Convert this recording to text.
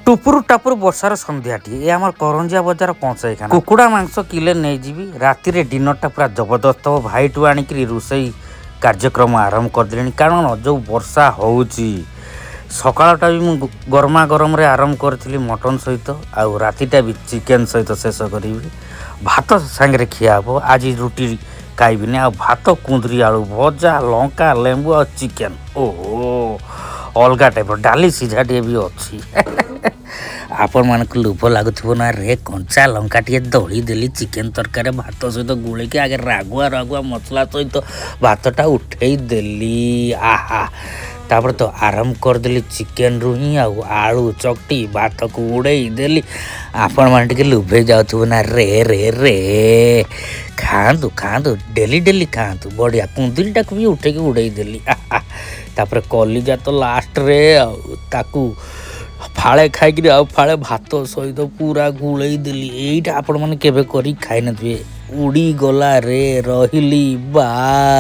टुपुरु टापुरु वर्षार संध्याटी ये आम करंजिया बजार पहुँचाई कुकुड़ा मांस किले नहीं जी राति डिनरटा पूरा जबरदस्त हम भाई टू आणिक रोषई कार्यक्रम आरंभ करदे कारण जो वर्षा होउची सकाळटा भी मुझे गरमा गरम आरंभ करी मटन सहित आउ रातिटा भी चिकेन सहित शेष करी भात सांगे खिया हे आज रुटी खाइबिनी आ भात कुंदरी आलू भजा लंका लेंबू आ चिकेन ओहो अलग टाइप डाली सीझाटे भी अच्छी आपण मान लोभ लगुव ना रे कंचा लंका टे दली देली चिकेन तरकारी भात सहित गोल के आगे रागुआ रागुआ मसला सहित भातटा उठे देली आहा तापर तो आरंभ करदेली चिकेन रु ही आलू चकटी भात को उड़े देली आपण मान टे लुभे जाऊ ना रे रे रे खातु खातु डेली डेली खातु बढ़िया कुंदरीटा भी उठे उड़े देली तापर कलिजा तो लास्ट रे ताकू फाड़े खाई आउ फाड़े भात सहित पूरा गुड़े देली यहीटा आपण मैंने केवे करी खाई न उड़ी गला रे रहिली बा।